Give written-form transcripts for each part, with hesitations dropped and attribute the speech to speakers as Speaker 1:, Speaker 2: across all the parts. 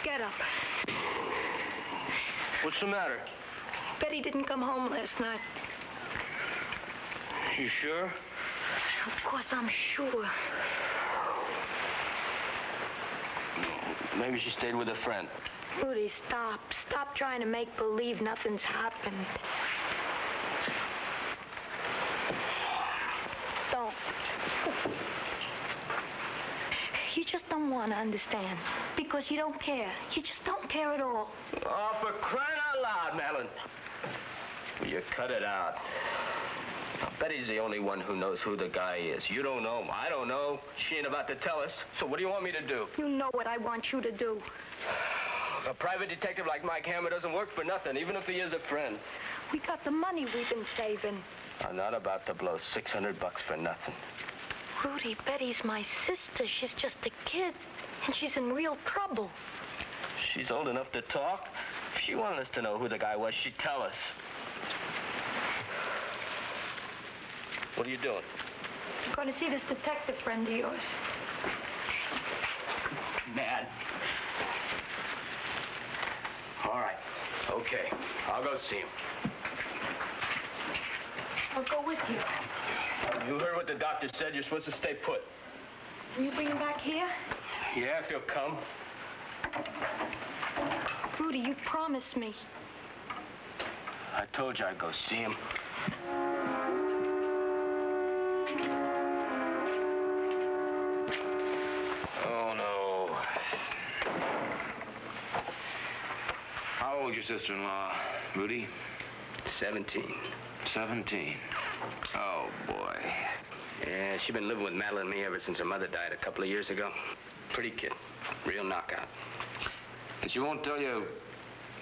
Speaker 1: Get up.
Speaker 2: What's the matter?
Speaker 1: Betty didn't come home last night.
Speaker 2: You sure?
Speaker 1: Of course I'm sure.
Speaker 2: Maybe she stayed with a friend.
Speaker 1: Rudy, stop. Stop trying to make believe nothing's happened. Don't. You just don't want to understand. Because you don't care. You just don't care at all.
Speaker 2: Oh, for crying out loud, Madeline. Will you cut it out? Now, Betty's the only one who knows who the guy is. You don't know him. I don't know. She ain't about to tell us. So what do you want me to do?
Speaker 1: You know what I want you to do.
Speaker 2: A private detective like Mike Hammer doesn't work for nothing, even if he is a friend.
Speaker 1: We got the money we've been saving.
Speaker 2: I'm not about to blow $600 for nothing.
Speaker 1: Rudy, Betty's my sister. She's just a kid, and she's in real trouble.
Speaker 2: She's old enough to talk. If she wanted us to know who the guy was, she'd tell us. What are you doing?
Speaker 1: I'm going to see this detective friend of yours.
Speaker 2: Mad. All right. Okay. I'll go see him.
Speaker 1: I'll go with you.
Speaker 2: You heard what the doctor said. You're supposed to stay put.
Speaker 1: Will you bring him back here?
Speaker 2: Yeah, if he'll come.
Speaker 1: Rudy, you promised me.
Speaker 2: I told you I'd go see him. Oh, no.
Speaker 3: How old's your sister-in-law, Rudy?
Speaker 2: 17.
Speaker 3: 17. Oh, boy.
Speaker 2: Yeah, she's been living with Madeline and me ever since her mother died a couple of years ago. Pretty kid. Real knockout.
Speaker 3: But she won't tell you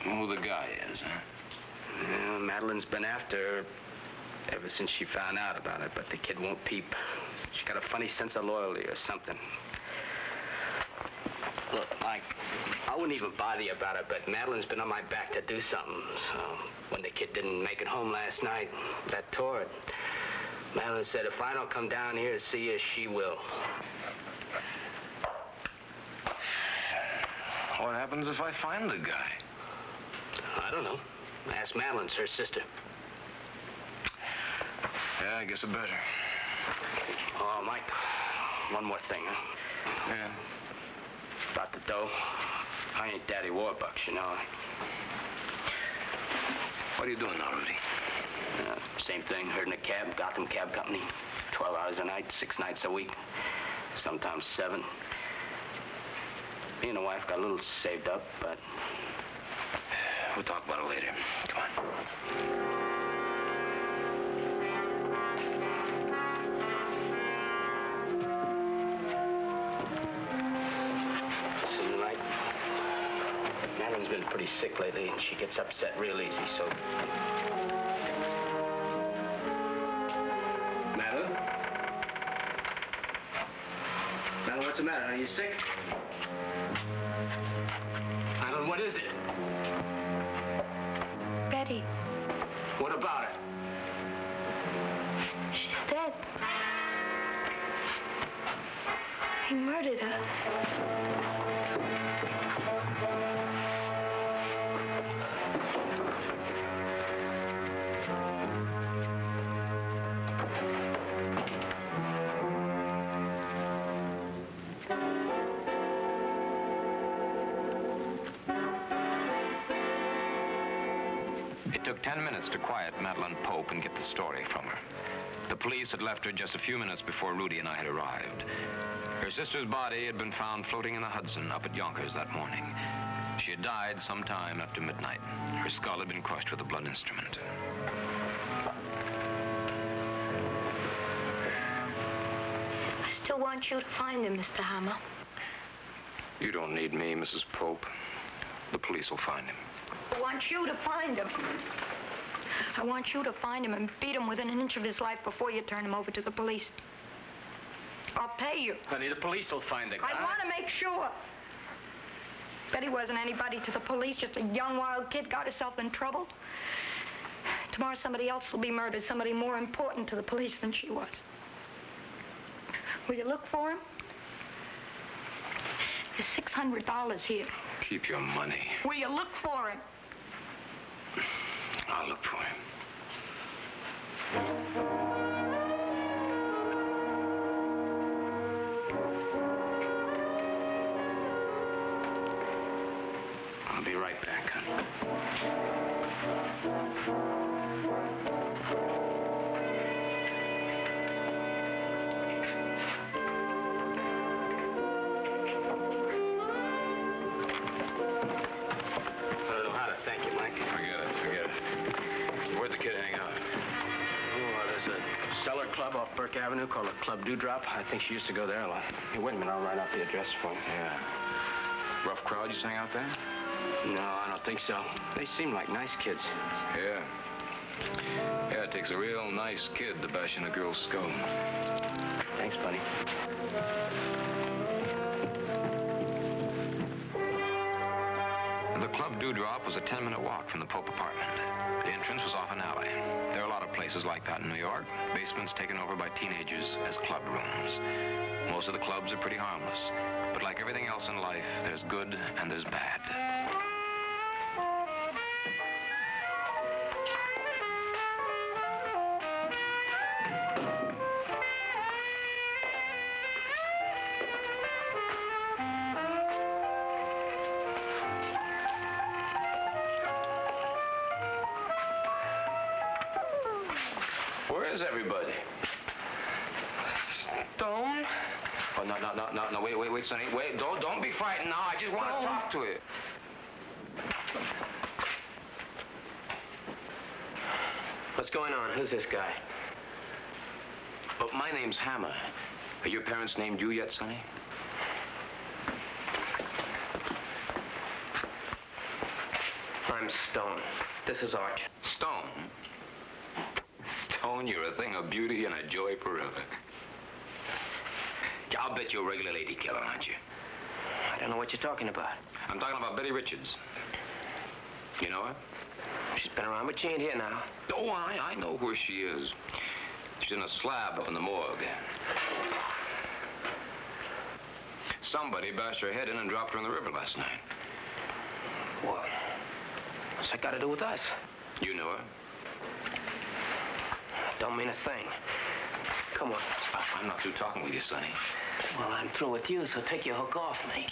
Speaker 3: who the guy is, huh?
Speaker 2: Yeah, Madeline's been after her ever since she found out about it, but the kid won't peep. She's got a funny sense of loyalty or something. Look, Mike, I wouldn't even bother you about it, but Madeline's been on my back to do something. So when the kid didn't make it home last night, that tore it. Madeline said, if I don't come down here to see you, she will.
Speaker 3: What happens if I find the guy?
Speaker 2: I don't know. Ask Madeline, it's her sister.
Speaker 3: Yeah, I guess I better.
Speaker 2: Oh, Mike, one more thing, huh?
Speaker 3: Yeah.
Speaker 2: About the dough. I ain't Daddy Warbucks, you know.
Speaker 3: What are you doing now, Rudy?
Speaker 2: Same thing, herding a cab, Gotham Cab Company. 12 hours a night, 6 nights a week. Sometimes 7. Me and the wife got a little saved up, but...
Speaker 3: We'll talk about it later. Come on.
Speaker 2: So tonight, Madeline's been pretty sick lately, and she gets upset real easy, so... Madeline? Madeline, what's the matter? Are you sick? Madeline, what is it?
Speaker 1: Betty.
Speaker 2: What about her?
Speaker 1: She's dead. He murdered her.
Speaker 3: It took 10 minutes to quiet Madeline Pope and get the story from her. The police had left her just a few minutes before Rudy and I had arrived. Her sister's body had been found floating in the Hudson up at Yonkers that morning. She had died sometime after midnight. Her skull had been crushed with a blood instrument.
Speaker 1: I still want you to find him, Mr. Hammer.
Speaker 3: You don't need me, Mrs. Pope. The police will find him.
Speaker 1: I want you to find him. I want you to find him and beat him within an inch of his life before you turn him over to the police. I'll pay you.
Speaker 2: Honey, the police will find the guy.
Speaker 1: I want to make sure. Betty wasn't anybody to the police, just a young, wild kid got herself in trouble. Tomorrow somebody else will be murdered, somebody more important to the police than she was. Will you look for him? There's $600 here.
Speaker 3: Keep your money.
Speaker 1: Will you look for him?
Speaker 3: I'll look for him. I'll be right back, honey.
Speaker 2: I don't know how to thank you, Mike.
Speaker 3: Forget it. Where'd the kid hang out?
Speaker 2: Oh, there's a cellar club off Burke Avenue called the Club Dewdrop. I think she used to go there a lot. Hey, wait a minute, I'll write out the address for you.
Speaker 3: Yeah. Rough crowd you hang out there?
Speaker 2: No, I don't think so. They seem like nice kids.
Speaker 3: Yeah. Yeah, it takes a real nice kid to bash in a girl's skull.
Speaker 2: Thanks, buddy.
Speaker 3: The Club Dewdrop was a 10-minute walk from the Pope apartment. The entrance was off an alley. There are a lot of places like that in New York. Basements taken over by teenagers as club rooms. Most of the clubs are pretty harmless. But like everything else in life, there's good and there's bad. Where is everybody?
Speaker 1: Stone?
Speaker 3: Oh, no, wait, Sonny. Wait, don't be frightened now. I just want to talk to you.
Speaker 2: What's going on? Who's this guy?
Speaker 3: Oh, my name's Hammer. Are your parents named you yet, Sonny?
Speaker 2: I'm Stone. This is Arch.
Speaker 3: Stone. Stone, you're a thing of beauty and a joy forever. I'll bet you're a regular lady killer, aren't you?
Speaker 2: I don't know what you're talking about.
Speaker 3: I'm talking about Betty Richards. You know her?
Speaker 2: She's been around, but she ain't here now.
Speaker 3: Oh, I know where she is. She's in a slab up in the morgue. Somebody bashed her head in and dropped her in the river last night.
Speaker 2: What? What's that got to do with us?
Speaker 3: You know her?
Speaker 2: Don't mean a thing. Come on.
Speaker 3: I'm not through talking with you, Sonny.
Speaker 2: Well, I'm through with you, so take your hook off me.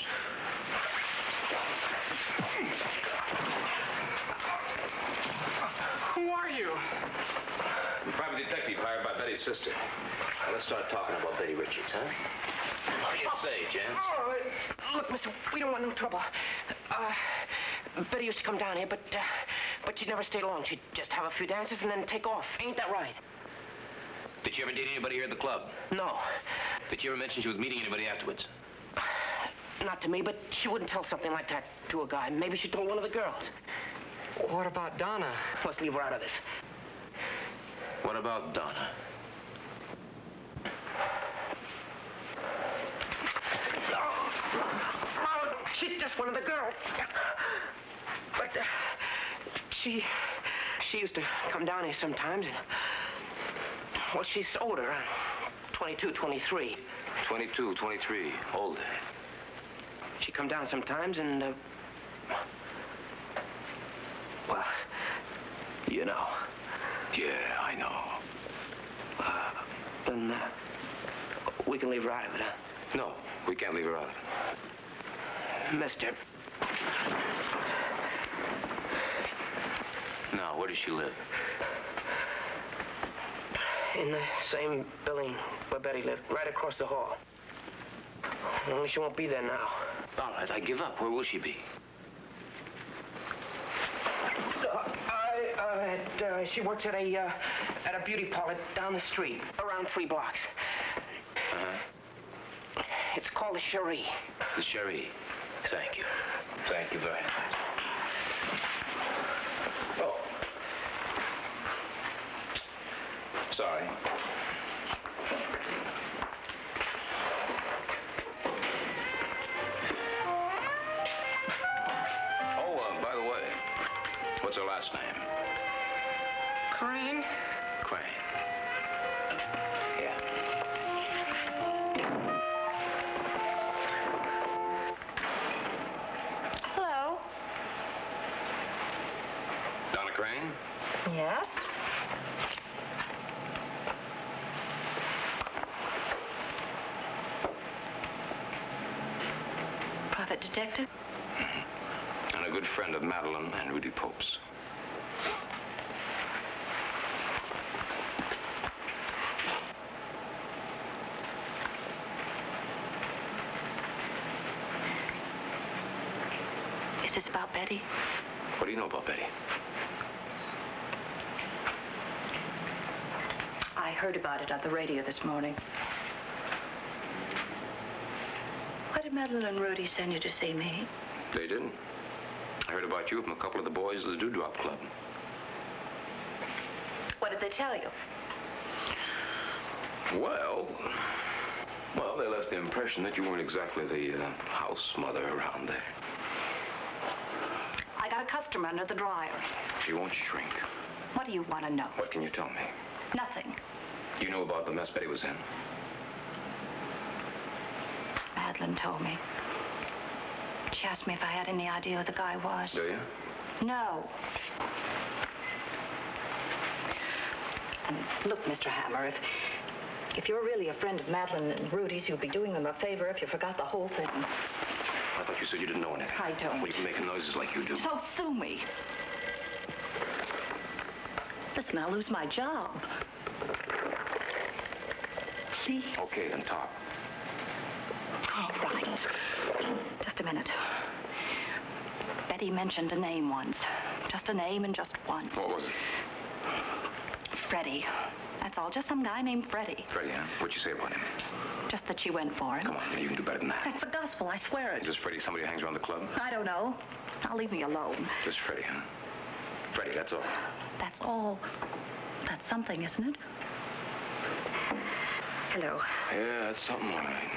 Speaker 1: Who are you?
Speaker 3: I'm a private detective hired by Betty's sister.
Speaker 2: Now, let's start talking about Betty Richards, huh?
Speaker 3: What do you say, gents?
Speaker 1: Oh, look, mister, we don't want no trouble.
Speaker 2: Betty used to come down here, but she'd never stay long. She'd just have a few dances and then take off. Ain't that right?
Speaker 3: Did you ever date anybody here at the club?
Speaker 2: No.
Speaker 3: Did you ever mention she was meeting anybody afterwards?
Speaker 2: Not to me, but she wouldn't tell something like that to a guy. Maybe she told one of the girls.
Speaker 1: What about Donna?
Speaker 2: Let's leave her out of this.
Speaker 3: What about Donna?
Speaker 2: Oh, she's just one of the girls. But she used to come down here sometimes. And, well, she's older, 22, 23.
Speaker 3: 22, 23, older.
Speaker 2: She'd come down sometimes and, well, you know.
Speaker 3: Yeah, I know.
Speaker 2: Then we can leave her out of it, huh?
Speaker 3: No, we can't leave her out.
Speaker 2: Mister.
Speaker 3: Now, where does she live?
Speaker 2: In the same building where Betty lived, right across the hall. Only she won't be there now.
Speaker 3: All right, I give up. Where will she be?
Speaker 2: She works at a beauty parlor down the street, around 3 blocks.
Speaker 3: Uh-huh.
Speaker 2: It's called the Cherie.
Speaker 3: The Cherie. Thank you. Thank you very much. Oh. Sorry. Oh, by the way, what's her last name?
Speaker 1: Crane?
Speaker 3: Crane.
Speaker 2: Yeah.
Speaker 4: private detective?
Speaker 3: And a good friend of Madeline and Rudy Pope's.
Speaker 4: Is this about Betty?
Speaker 3: What do you know about Betty?
Speaker 4: I heard about it on the radio this morning. Why did Madeline and Rudy send you to see me?
Speaker 3: They didn't. I heard about you from a couple of the boys of the Dewdrop Club.
Speaker 4: What did they tell you?
Speaker 3: Well, they left the impression that you weren't exactly the house mother around there.
Speaker 4: I got a customer under the dryer.
Speaker 3: She won't shrink.
Speaker 4: What do you want to know?
Speaker 3: What can you tell me?
Speaker 4: Nothing.
Speaker 3: You know about the mess Betty was in?
Speaker 4: Madeline told me. She asked me if I had any idea who the guy was.
Speaker 3: Do you?
Speaker 4: No. And look, Mr. Hammer, if you're really a friend of Madeline and Rudy's, you'd be doing them a favor if you forgot the whole thing.
Speaker 3: I thought you said you didn't know anything.
Speaker 4: I don't.
Speaker 3: Well, you can make noises like you do.
Speaker 4: So sue me. Listen, I'll lose my job. See?
Speaker 3: Okay, then talk.
Speaker 4: All right. Just a minute. Betty mentioned a name once. Just a name and just once.
Speaker 3: What was it?
Speaker 4: Freddie. That's all. Just some guy named Freddie.
Speaker 3: Freddie, huh? What'd you say about him?
Speaker 4: Just that she went for him.
Speaker 3: Come on, you can do better than that.
Speaker 4: That's the gospel, I swear it.
Speaker 3: Is this Freddie somebody who hangs around the club?
Speaker 4: I don't know. Now leave me alone.
Speaker 3: Just Freddie, huh? Freddie, that's all.
Speaker 4: That's all. That's something, isn't it? Hello.
Speaker 3: Yeah, that's something, all right.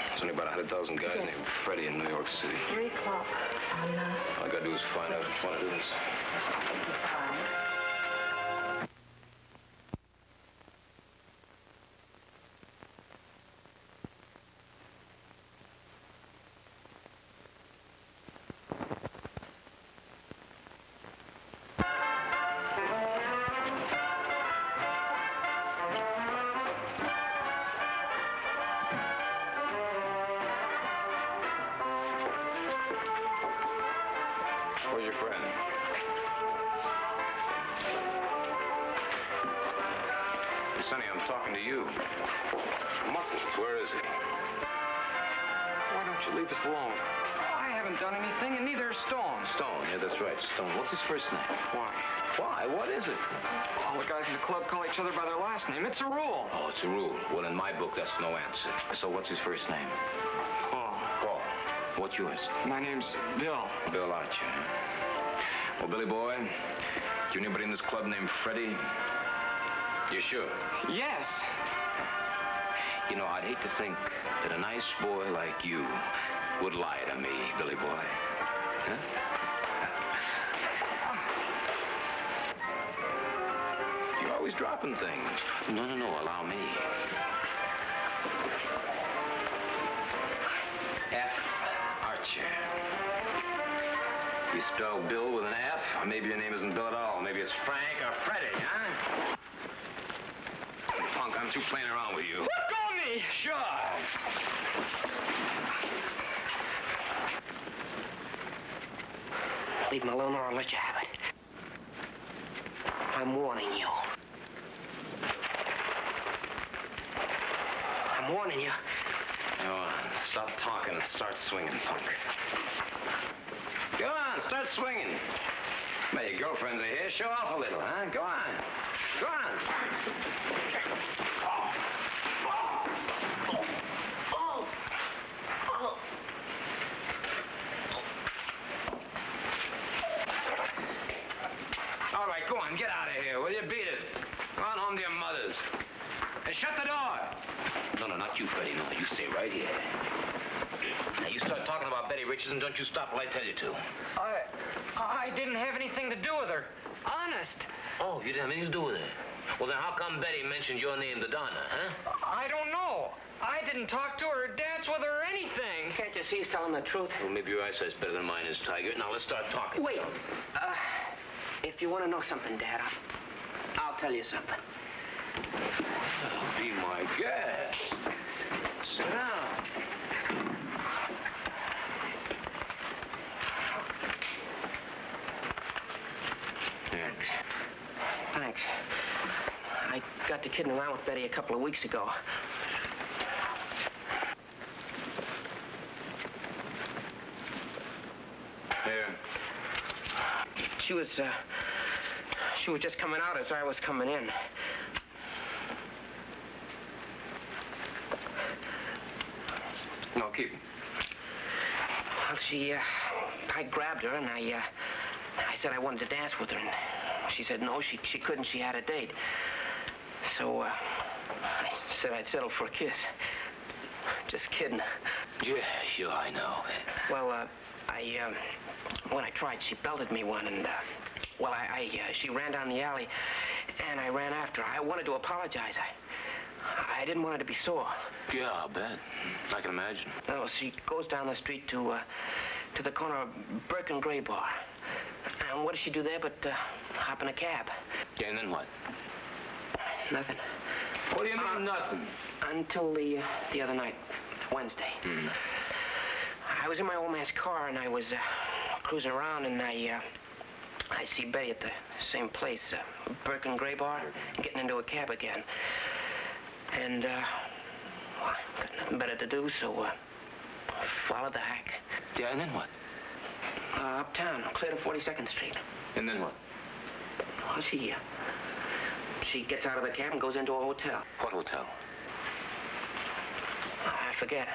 Speaker 3: There's only about 100,000 guys
Speaker 4: Yes.
Speaker 3: named Freddie in New York City.
Speaker 4: 3 o'clock on,
Speaker 3: All I gotta do is find out which one it is. Where's your friend? Sonny, I'm talking to you. Muscles, where is he?
Speaker 5: Why don't you leave us alone? I haven't done anything, and neither has Stone.
Speaker 3: Stone, yeah, that's right, Stone. What's his first name?
Speaker 5: Why?
Speaker 3: Why? What is it?
Speaker 5: All the guys in the club call each other by their last name. It's a rule.
Speaker 3: Oh, it's a rule. Well, in my book, that's no answer. So what's his first name?
Speaker 5: Paul.
Speaker 3: Paul. What's yours?
Speaker 5: My name's Bill.
Speaker 3: Bill Archer. Well, Billy boy, do you know anybody in this club named Freddie? You sure?
Speaker 5: Yes.
Speaker 3: You know, I'd hate to think that a nice boy like you would lie to me, Billy boy. Huh? You're always dropping things. No, allow me. F. Archer. You spell Bill with an F, or maybe your name isn't Bill at all. Maybe it's Frank or Freddie, huh? Punk, I'm through playing around with you.
Speaker 5: Let go of me!
Speaker 3: Sure.
Speaker 6: Leave him alone or I'll let you have it. I'm warning you. I'm warning you.
Speaker 3: Go on, stop talking and start swinging, punk. Go on, start swinging. Well, your girlfriends are here. Show off a little, huh? Go on. Go on. All right, go on, get out of here, will you? Beat it. Go on home to your mothers. And shut the door. No, not you, Freddie. No, you stay right here. Now, you start talking about Betty Richardson, don't you stop till I tell you to.
Speaker 5: I didn't have anything to do with her. Honest.
Speaker 2: Oh, you didn't have anything to do with it? Well, then how come Betty mentioned your name to Donna, huh?
Speaker 5: I don't know. I didn't talk to her, dance with her, or anything.
Speaker 6: Can't you see he's telling the truth?
Speaker 2: Well, maybe your eyesight's better than mine is, Tiger. Now, let's start talking.
Speaker 6: Wait. If you want to know something, Dad, I'll tell you something.
Speaker 3: Be my guest. Sit down.
Speaker 6: Thanks. I got to kidding around with Betty a couple of weeks ago.
Speaker 3: Here.
Speaker 6: She was just coming out as I was coming in.
Speaker 3: No, keep him.
Speaker 6: Well, I grabbed her and I said I wanted to dance with her, and she said no, she couldn't. She had a date. So, I said I'd settle for a kiss. Just kidding.
Speaker 2: Yeah, sure, I know.
Speaker 6: Well, when I tried, she belted me one, and, she ran down the alley, and I ran after her. I wanted to apologize. I didn't want her to be sore.
Speaker 2: Yeah, I'll bet. I can imagine.
Speaker 6: No, she goes down the street to the corner of Burke and Gray Bar. And what does she do there but hop in a cab?
Speaker 2: Yeah, and then what?
Speaker 6: Nothing.
Speaker 2: What do you mean, nothing?
Speaker 6: Until the other night, Wednesday.
Speaker 2: Hmm.
Speaker 6: I was in my old man's car, and I was cruising around, and I see Betty at the same place, Burke and Gray Bar, getting into a cab again. And, I got nothing better to do, so, followed the hack.
Speaker 2: Yeah, and then what?
Speaker 6: Uptown, clear to 42nd Street.
Speaker 2: And then what?
Speaker 6: Well, she gets out of the cab and goes into a hotel.
Speaker 2: What hotel?
Speaker 6: I forget.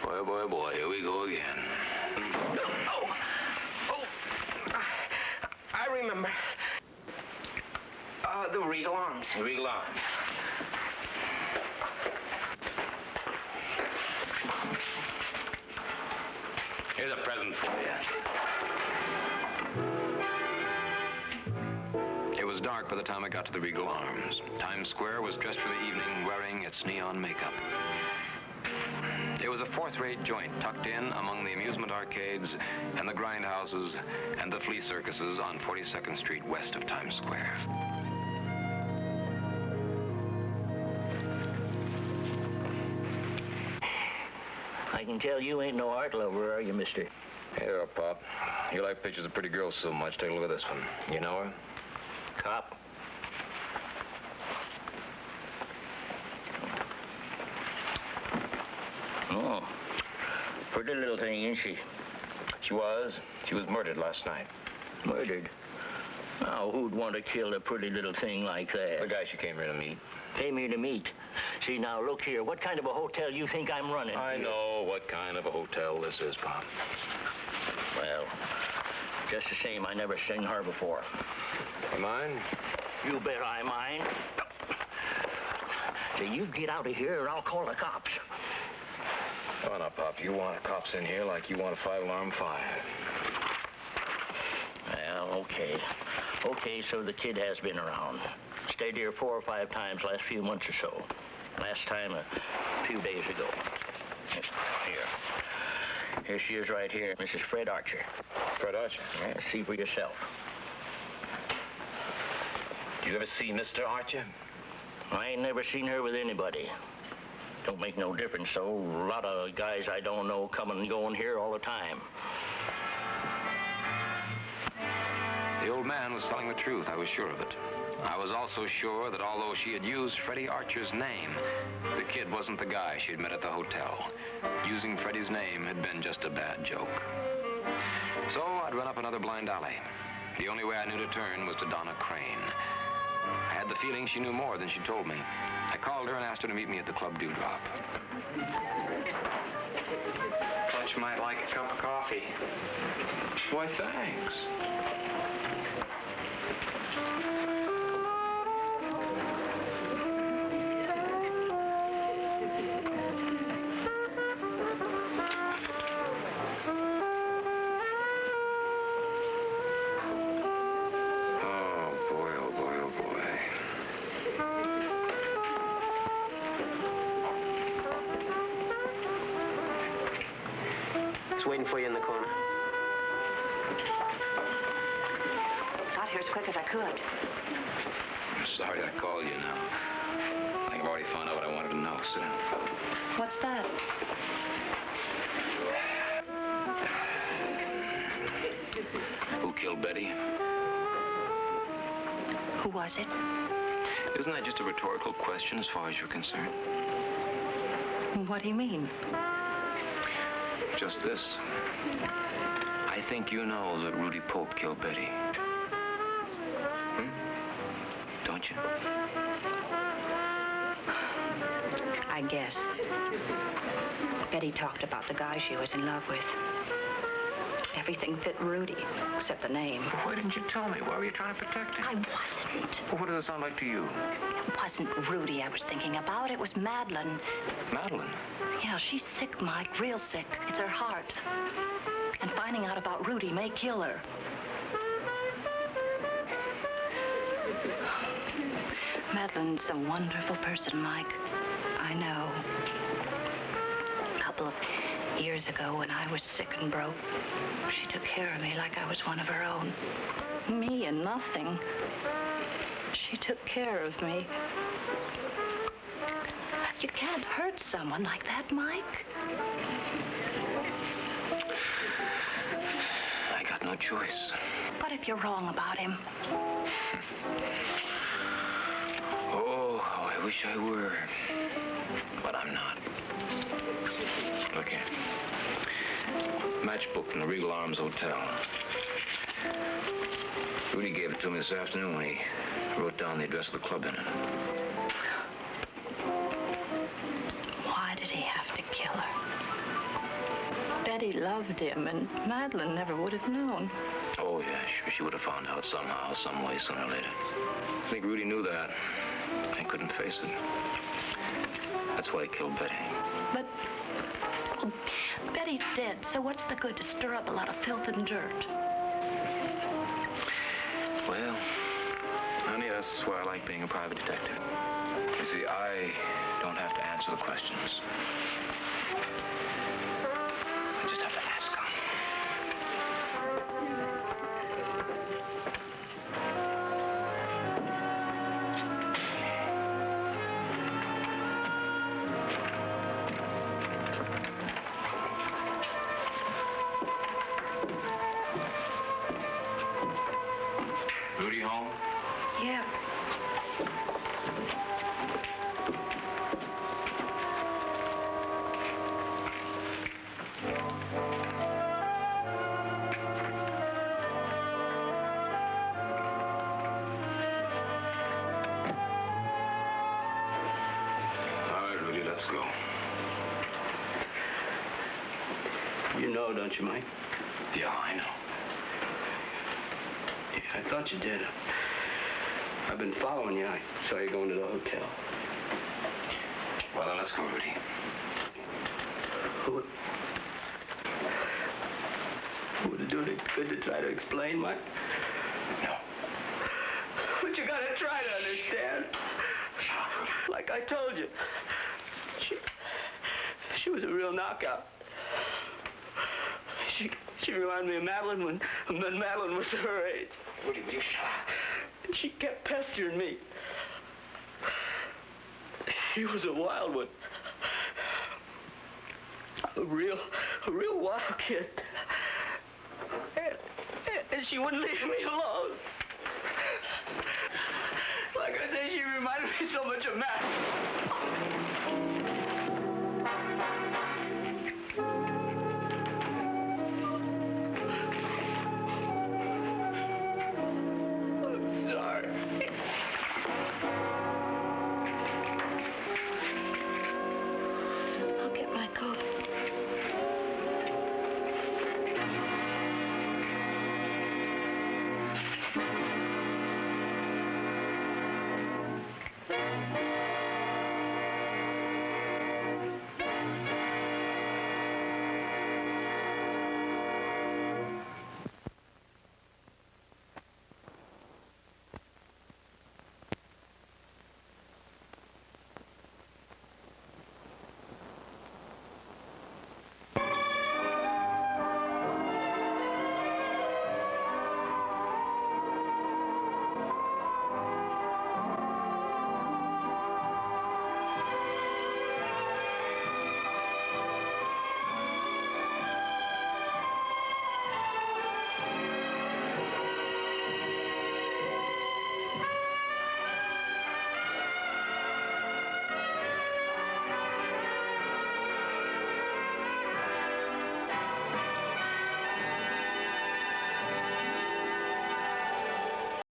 Speaker 2: Boy, here we go again.
Speaker 6: I remember. The Regal Arms.
Speaker 2: The Regal Arms. Here's a present for you.
Speaker 3: It was dark by the time I got to the Regal Arms. Times Square was dressed for the evening, wearing its neon makeup. It was a fourth-rate joint tucked in among the amusement arcades and the grindhouses and the flea circuses on 42nd Street west of Times Square.
Speaker 7: I can tell you ain't no art lover, are you, mister?
Speaker 3: Here, Pop. You like pictures of pretty girls so much. Take a look at this one. You know her?
Speaker 7: Cop? Oh, pretty little thing, isn't she?
Speaker 3: She was. She was murdered last night.
Speaker 7: Murdered? Now, who'd want to kill a pretty little thing like that?
Speaker 3: The guy she came here to meet.
Speaker 7: Came here to meet. See, now, look here. What kind of a hotel you think I'm running?
Speaker 3: I know what kind of a hotel this is, Pop.
Speaker 7: Well, just the same, I never seen her before.
Speaker 3: You mind?
Speaker 7: You bet I mind. So you get out of here or I'll call the cops.
Speaker 3: Oh, now, Pop, you want cops in here like you want a five-alarm fire.
Speaker 7: Well, okay. Okay, so the kid has been around. Stayed here 4 or 5 times last few months or so. Last time a few days ago. Here. Here she is right here, Mrs. Fred Archer.
Speaker 3: Fred Archer?
Speaker 7: Yeah, see for yourself.
Speaker 3: You ever see Mr. Archer?
Speaker 7: I ain't never seen her with anybody. Don't make no difference, though. A lot of guys I don't know coming and going here all the time.
Speaker 3: The old man was telling the truth. I was sure of it. I was also sure that although she had used Freddie Archer's name, the kid wasn't the guy she'd met at the hotel. Using Freddie's name had been just a bad joke. So I'd run up another blind alley. The only way I knew to turn was to Donna Crane. I had the feeling she knew more than she told me. I called her and asked her to meet me at the Club Dewdrop.
Speaker 5: Thought you might like a cup of coffee.
Speaker 3: Why, thanks.
Speaker 6: Waiting for you in the corner.
Speaker 4: Got here as quick as I could.
Speaker 3: I'm sorry I called you now. I think I've already found out what I wanted to know. Sit down.
Speaker 4: What's that?
Speaker 3: Who killed Betty?
Speaker 4: Who was it?
Speaker 3: Isn't that just a rhetorical question as far as you're concerned?
Speaker 4: What do you mean?
Speaker 3: Just this. I think you know that Rudy Pope killed Betty. Don't you?
Speaker 4: I guess. Betty talked about the guy she was in love with. Everything fit Rudy, except the name.
Speaker 3: Well, why didn't you tell me? Why were you trying to protect him?
Speaker 4: I wasn't.
Speaker 3: Well, what does it sound like to you?
Speaker 4: It wasn't Rudy I was thinking about. It was Madeline.
Speaker 3: Madeline?
Speaker 4: Yeah, she's sick, Mike. Real sick. It's her heart. And finding out about Rudy may kill her. Madeline's a wonderful person, Mike. I know. A couple of years ago, when I was sick and broke, she took care of me like I was one of her own. Me and nothing. She took care of me. You can't hurt someone like that, Mike.
Speaker 3: I got no choice.
Speaker 4: What if you're wrong about him?
Speaker 3: Oh, how I wish I were. But I'm not. Look here. Matchbook in the Regal Arms Hotel. Rudy gave it to me this afternoon when he wrote down the address of the club in it.
Speaker 4: Why did he have to kill her? Betty loved him, and Madeline never would have known.
Speaker 3: Oh, yeah, she would have found out somehow, some way, sooner or later. I think Rudy knew that. I couldn't face it. That's why he killed Betty.
Speaker 4: But well, Betty's dead, so what's the good to stir up a lot of filth and dirt?
Speaker 3: Well, honey, that's why I like being a private detective. You see, I don't have to answer the questions. I just have to ask them. Rudy home?
Speaker 1: Yeah.
Speaker 3: All right, Rudy, let's go.
Speaker 2: You know, don't you, Mike?
Speaker 3: Yeah, I know.
Speaker 2: Yeah, I thought you did. I've been following you. I saw you going to the hotel.
Speaker 3: Well, then let's go, Rudy.
Speaker 2: Who would it do any good to try to explain, Mike?
Speaker 3: No.
Speaker 2: But you gotta try to understand. Like I told you, she was a real knockout. She reminded me of Madeline when Madeline was her age.
Speaker 3: Rudy, will you shut up?
Speaker 2: She kept pestering me. She was a wild one. A real wild kid. And she wouldn't leave me alone. Like I say, she reminded me so much of Matt.